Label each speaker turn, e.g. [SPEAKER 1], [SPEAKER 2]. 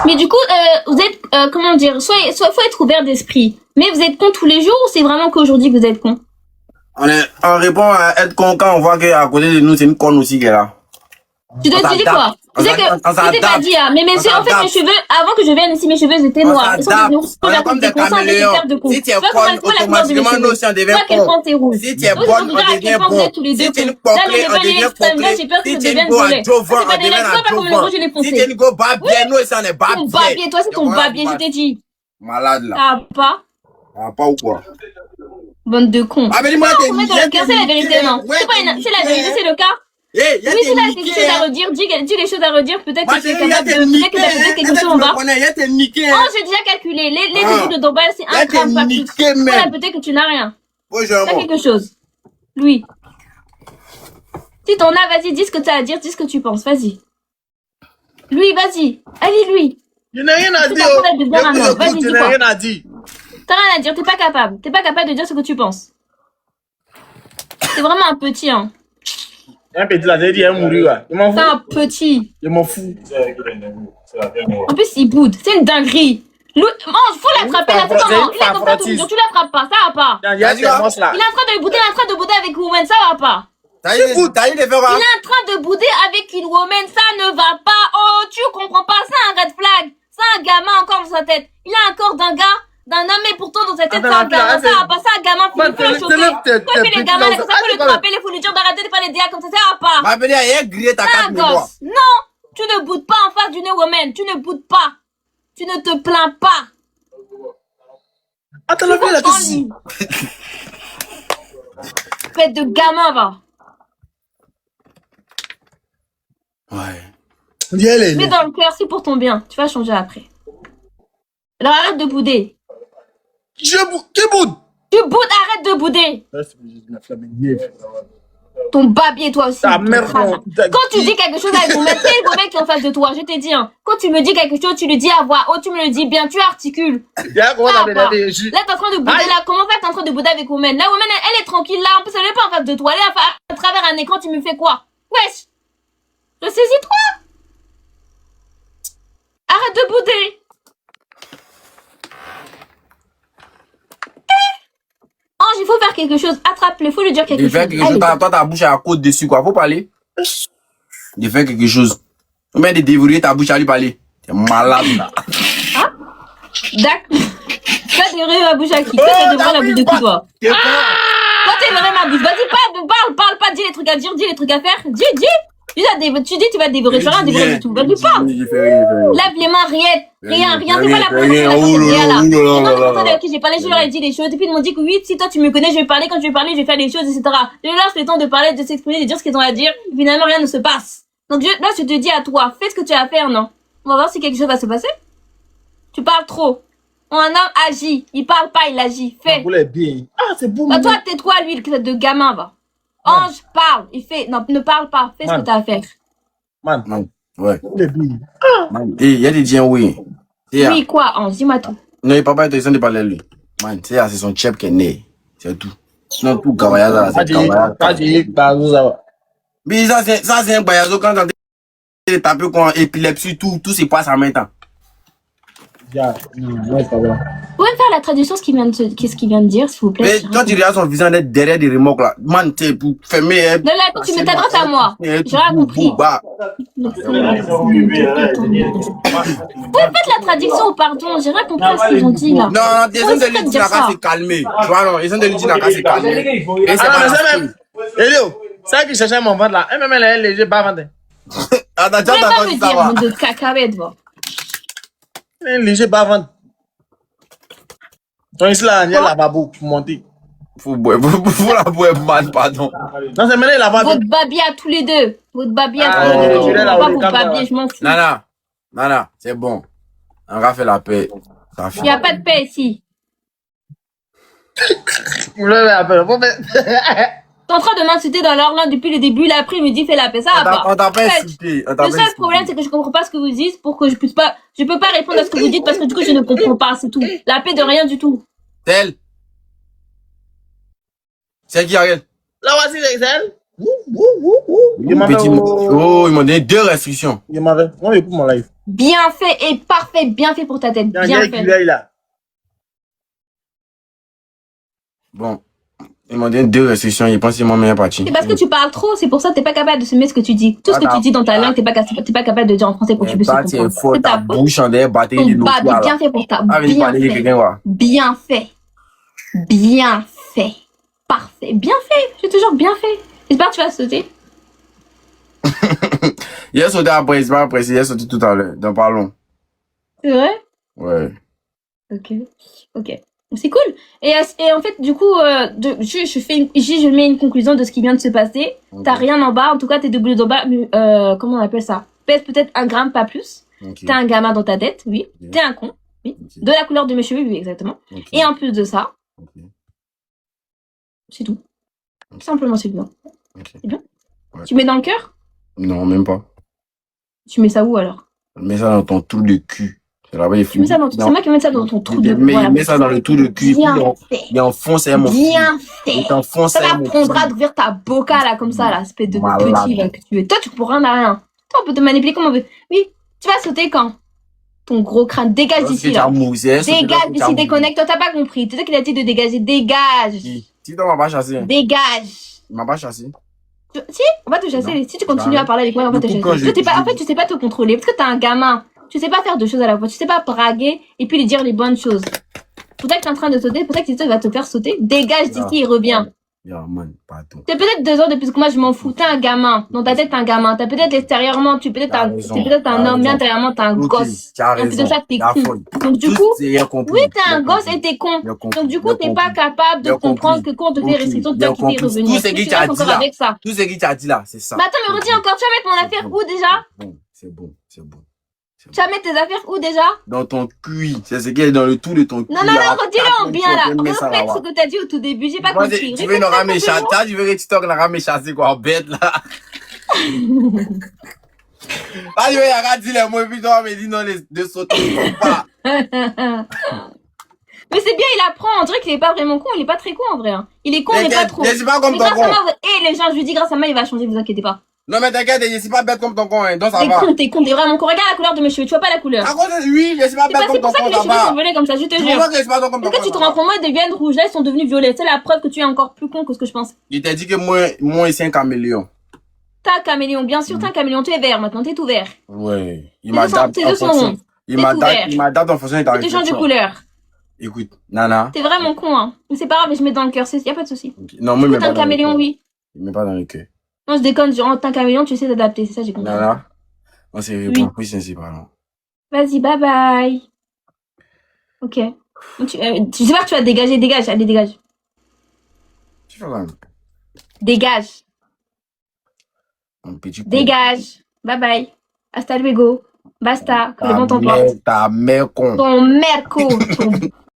[SPEAKER 1] Mais du coup, vous êtes, comment dire, soit faut être ouvert d'esprit. Mais vous êtes con tous les jours ou c'est vraiment qu'aujourd'hui que vous êtes con?
[SPEAKER 2] On répond à être con quand on voit qu'à côté de nous, c'est une conne aussi qui est là.
[SPEAKER 1] Tu dis quoi? Tu sais que je t'ai pas dit, hein. Mais en fait, mes cheveux, avant que je vienne ici, mes cheveux étaient noirs. Ils sont devenus
[SPEAKER 2] comme des caméléons. Si tu es conne, automatiquement, nous aussi, on devient con. Si tu es bonne, on devient bon. Si tu es une coquelée, on devient coquelée. Si tu es une go à Jovan, on devient à Jovan. Si tu es une go babier, nous aussi, on est babier.
[SPEAKER 1] Ton babier, toi, c'est ton babier, je t'ai dit.
[SPEAKER 2] Malade, là.
[SPEAKER 1] Ah, pas?
[SPEAKER 2] Ah, pas ou quoi?
[SPEAKER 1] Bande de cons.
[SPEAKER 2] Ah, mais dis-moi,
[SPEAKER 1] c'est la vérité, non? C'est la vérité, c'est le cas? Oui, si là, quelque chose à redire, dis les choses à redire, peut-être que tu es capable de, peut-être que tu as peut-être quelque chose en bas. Oh, j'ai déjà calculé, les débuts de Dombal, c'est un gramme pas plus. Voilà, peut-être que tu n'as rien. T'as quelque chose. Louis. Si t'en as, vas-y, dis ce que tu as à dire, dis ce que tu penses, vas-y. Louis, vas-y. Allez, Louis.
[SPEAKER 3] Je n'ai rien à dire.
[SPEAKER 1] Vas-y, dis quoi.
[SPEAKER 3] Rien à dire.
[SPEAKER 1] T'as rien à dire, t'es pas capable. T'es pas capable de dire ce que tu penses. C'est vraiment un petit, hein.
[SPEAKER 3] Un petit là, j'ai dit, il mouru, là. Il m'en fout.
[SPEAKER 1] C'est un petit.
[SPEAKER 3] Je m'en fous.
[SPEAKER 1] En plus, il boude. C'est une dinguerie. Faut l'attraper là. Il est comme ça tout le jour. Tu l'attrapes pas, ça va pas.
[SPEAKER 3] Il est en train
[SPEAKER 1] de bouder, avec une woman, ça va pas.
[SPEAKER 2] Il est en
[SPEAKER 1] train de bouder avec une woman, ça ne va pas. Oh, tu comprends pas, c'est un red flag. C'est un gamin encore dans sa tête. Il a un corps d'un gars. D'un homme, mais pourtant dans sa tête, c'est un gamin, ça va pas, c'est un gamin, faut le choquer. Faut appeler les gamins, comme ça, faut le trapper, faut lui dire d'arrêter de faire les dégâts comme ça va pas.
[SPEAKER 2] Ma belle, il a grillé ta carte mémoire.
[SPEAKER 1] Non, tu ne boudes pas en face d'une woman, tu ne boudes pas. Tu ne te plains pas.
[SPEAKER 3] Attends, la fille, là,
[SPEAKER 1] Faites de gamin, va.
[SPEAKER 2] Ouais.
[SPEAKER 1] Mais dans le cœur, c'est pour ton bien, tu vas changer après. Alors arrête de bouder.
[SPEAKER 3] Qui boude?
[SPEAKER 1] Tu boudes, arrête de bouder. Ton babier, toi aussi.
[SPEAKER 3] Ta mère,
[SPEAKER 1] quand tu dis quelque chose avec mon mec, c'est le mec qui est en face de toi, je t'ai dit, hein. Quand tu me dis quelque chose, tu le dis à voix haute, tu me le dis bien, tu articules. Là, t'es en train de bouder, là. Comment ça, t'es en train de bouder avec Woman? La Woman, elle est tranquille, là. En plus, elle est pas en face de toi. Elle est à travers un écran, tu me fais quoi? Wesh. Ressaisis-toi. Arrête de bouder. Ange, il faut faire quelque chose. Attrape-le, il faut lui dire quelque chose.
[SPEAKER 2] Toi, ta bouche à la côte dessus, quoi. Faut parler. De faire quelque chose. Ou bien de dévorer ta bouche à lui parler. T'es malade, là.
[SPEAKER 1] Hein? D'accord. Tu vas dévorer ma bouche à qui? Toi, tu vas dévorer la bouche de qui, toi? Toi, tu dévorer ma bouche. Vas-y, parle pas. Dis les trucs à dire, dis les trucs à faire. Dis. Tu dis, tu vas dévorer. Je vais rien dévorer du tout. Vas-y, parle. Lève les mains, rien. C'est pas la première fois que là. Et quand tu entends avec qui j'ai parlé, je leur ai dit des choses. Et puis ils m'ont dit que oui, si toi tu me connais, je vais parler. Quand je vais parler, je vais faire des choses, etc. Je leur laisse le temps de parler, de s'exprimer, de dire ce qu'ils ont à dire. Finalement, rien ne se passe. Donc là, je te dis à toi, fais ce que tu as à faire, non? On va voir si quelque chose va se passer. Tu parles trop. Un homme agit. Il parle pas, il agit. Fais.
[SPEAKER 3] C'est beau.
[SPEAKER 1] Bah, toi, tais-toi, lui, de gamin, va. Ange, parle. Il fait. Non, ne parle pas. Fais ce que tu as à faire.
[SPEAKER 2] Man. Ouais. Il y a des gens, oui.
[SPEAKER 1] Oui, quoi, Ange? Dis-moi tout.
[SPEAKER 2] Non, papa est en train de parler à lui. Man, c'est son chef qui est né. C'est tout. Sinon, tout Gawaya, là, c'est Gawaya. Mais ça, c'est un bayazo quand on est tapé con épilepsie, tout se passe en même temps.
[SPEAKER 1] Vous pouvez faire la traduction qu'est-ce qu'il vient de dire, s'il vous plaît?
[SPEAKER 2] Mais quand tu regardes son visage d'être derrière des remorques là, man, t'es pour fermer.
[SPEAKER 1] De là, tu me t'adresses à moi. J'ai rien compris. Vous faites la traduction, pardon, j'ai rien compris à ce qu'ils ont dit là.
[SPEAKER 2] Non, les gens de l'Udi n'a qu'à se calmer. Tu vois, non, les gens de l'Udi n'a qu'à se calmer. Et c'est pas même.
[SPEAKER 3] Elio, ça qui cherchait mon ventre là, même elle est léger, pas ventre.
[SPEAKER 2] Attends,
[SPEAKER 1] tu vas me dire de cacahuète, va.
[SPEAKER 3] Elle est léger, pas ventre. Donc ici là, il y a la babou pour monter.
[SPEAKER 2] Faut la boire man, pardon.
[SPEAKER 3] Non, c'est maintenant la babou.
[SPEAKER 1] Votre babi à tous les deux. Votre babi à tous les deux. Je ne veux pas votre babi, je m'en fous.
[SPEAKER 2] Non, c'est bon. On va faire la paix.
[SPEAKER 1] Il n'y a pas de paix ici.
[SPEAKER 3] Vous l'avez appelé.
[SPEAKER 1] T'es en train de m'insulter dans leur langue depuis le début, là, après il me dit fais la paix, ça va pas.
[SPEAKER 2] On t'a pas insulté.
[SPEAKER 1] Le seul problème, c'est que je comprends pas ce que vous dites pour que je peux pas répondre à ce que vous dites parce que du coup je ne comprends pas, c'est tout. La paix de rien du tout.
[SPEAKER 2] Tel. C'est qui, Ariel?
[SPEAKER 3] Là, voici, c'est elle.
[SPEAKER 2] Il m'a donné 2 restrictions.
[SPEAKER 3] Il m'avait. On écoute mon live.
[SPEAKER 1] Bien fait et parfait, bien fait pour ta tête. Bien fait.
[SPEAKER 2] Bon. Ils m'ont donné 2 restrictions, ils pensent que c'est mon meilleur parti.
[SPEAKER 1] C'est parce que tu parles trop, c'est pour ça que t'es pas capable de semer ce que tu dis. Tout ce que tu dis dans ta langue, t'es pas capable de dire en français pour que tu puisses comprendre.
[SPEAKER 2] C'est ta bouche en l'air, batterie de l'eau.
[SPEAKER 1] Bien fait pour ta. Bien fait. Bien fait. Parfait. Bien fait. J'ai toujours bien fait. J'espère que tu vas sauter.
[SPEAKER 2] Il a sauté après, il a sauté tout à l'heure. Donc parlons.
[SPEAKER 1] C'est vrai?
[SPEAKER 2] Ouais.
[SPEAKER 1] Ok. C'est cool. Et en fait, du coup, je mets une conclusion de ce qui vient de se passer. Okay. T'as rien en bas. En tout cas, tes doublés en bas. Comment on appelle ça? Pèse peut-être 1 gramme, pas plus. Okay. T'as un gamin dans ta tête, oui. Okay. T'es un con, oui. Okay. De la couleur de mes cheveux, oui, exactement. Okay. Et en plus de ça, c'est tout. Simplement, c'est bien. C'est bien. Ouais. Tu mets dans le cœur?
[SPEAKER 2] Non, même pas.
[SPEAKER 1] Tu mets ça où alors?
[SPEAKER 2] Je mets ça dans ton trou de cul. C'est moi
[SPEAKER 1] qui mets ça dans ton trou de cul.
[SPEAKER 2] Mais il met ça dans le trou de cul. Il enfonce mon
[SPEAKER 1] bien fait. Ça t'apprendra d'ouvrir ta boca là, comme ça, là, espèce de petit là, que tu veux. Toi, tu pourras rien. Toi, on peut te manipuler comme on veut. Oui, tu vas sauter quand? Ton gros crâne, dégage d'ici là. Dégage d'ici, déconnecte. Toi, t'as pas compris. C'est toi qui l'as dit de dégager. Dégage.
[SPEAKER 2] Si toi, on m'a pas chassé.
[SPEAKER 1] Dégage.
[SPEAKER 2] Il m'a pas chassé.
[SPEAKER 1] Si, on va te chasser. Non. Si tu continues à parler avec moi, on va te chasser. En fait, tu sais pas te contrôler parce que t'es un gamin. Tu sais pas faire 2 choses à la fois. Tu sais pas braguer et puis lui dire les bonnes choses. Pour ça que t'es en train de sauter, pour ça que tu vas te faire sauter. Dégage d'ici et reviens. T'es peut-être 2 ans de plus que moi, je m'en fous. T'es un gamin. Dans ta tête, t'es un gamin. T'as peut-être extérieurement, t'es peut-être un homme, mais intérieurement, t'es un gosse. En plus de ça, t'es con. Donc du coup, oui, t'es un gosse et t'es con. Donc du coup, t'es pas capable de comprendre que quand on te fait restriction, tu dois quitter et revenir.
[SPEAKER 2] Tout ce qui t'a dit là, c'est ça.
[SPEAKER 1] Mais attends, mais redis encore, tu vas mettre mon affaire où déjà?
[SPEAKER 2] C'est bon.
[SPEAKER 1] Tu vas mettre tes affaires où déjà?
[SPEAKER 2] Dans ton cul. C'est ce qui est dans le tout de ton cul.
[SPEAKER 1] Non, redis-le en bien là. Répète ce que t'as dit au tout début. J'ai pas compris.
[SPEAKER 2] Tu veux une rame chassée? Tu veux que tu toques la rame chassée quoi, bête là? Ah, tu veux dire les mots et puis toi, me dit non, de sauter, pas.
[SPEAKER 1] Mais c'est bien, il apprend. On dirait qu'il est pas vraiment con. Il est pas très con en vrai. Il est con, mais pas trop.
[SPEAKER 2] Je suis pas comme ton con.
[SPEAKER 1] Et les gens, je lui dis, grâce à moi, il va changer, vous inquiétez pas.
[SPEAKER 2] Non, mais t'inquiète, je suis pas bête comme ton con, hein, donc ça va.
[SPEAKER 1] T'es con, t'es vraiment con. Regarde la couleur de mes cheveux, tu vois pas la couleur.
[SPEAKER 2] Oui, je suis pas bête comme ton con, ça va.
[SPEAKER 1] C'est pour ça que les cheveux sont violets comme ça, je te jure. Est-ce que tu te rends compte, moi, ils deviennent rouges, là, ils sont devenus violets. C'est la preuve que tu es encore plus con que ce que je pense.
[SPEAKER 2] Il t'a dit que moi, c'est un caméléon.
[SPEAKER 1] T'as un caméléon, bien sûr, t'es un caméléon. Tu es vert maintenant, t'es tout vert.
[SPEAKER 2] Ouais. Il m'adapte en fonction. Il m'adapte en fonction de ta réflexion.
[SPEAKER 1] Tu changes de couleur.
[SPEAKER 2] Écoute, Nana.
[SPEAKER 1] T'es vraiment con, hein. Mais c'est pas grave, je mets dans le cœur, y a pas de souci.
[SPEAKER 2] Non, moi, mais
[SPEAKER 1] t'es un caméléon, oui.
[SPEAKER 2] Il met pas dans le cœur.
[SPEAKER 1] Non, je déconne, genre, t'es un caméléon, tu sais t'adapter, c'est ça, j'ai compris.
[SPEAKER 2] Nana. On s'est compris, c'est pardon.
[SPEAKER 1] Vas-y, bye bye. Ok. Tu sais pas que tu vas dégager, dégage, allez, dégage.
[SPEAKER 2] Tu fais quoi?
[SPEAKER 1] Dégage.
[SPEAKER 2] Mon petit con.
[SPEAKER 1] Dégage. Bye bye. Hasta luego. Basta. Que le bon t'entende.
[SPEAKER 2] Ta mère con.
[SPEAKER 1] Ton mère con.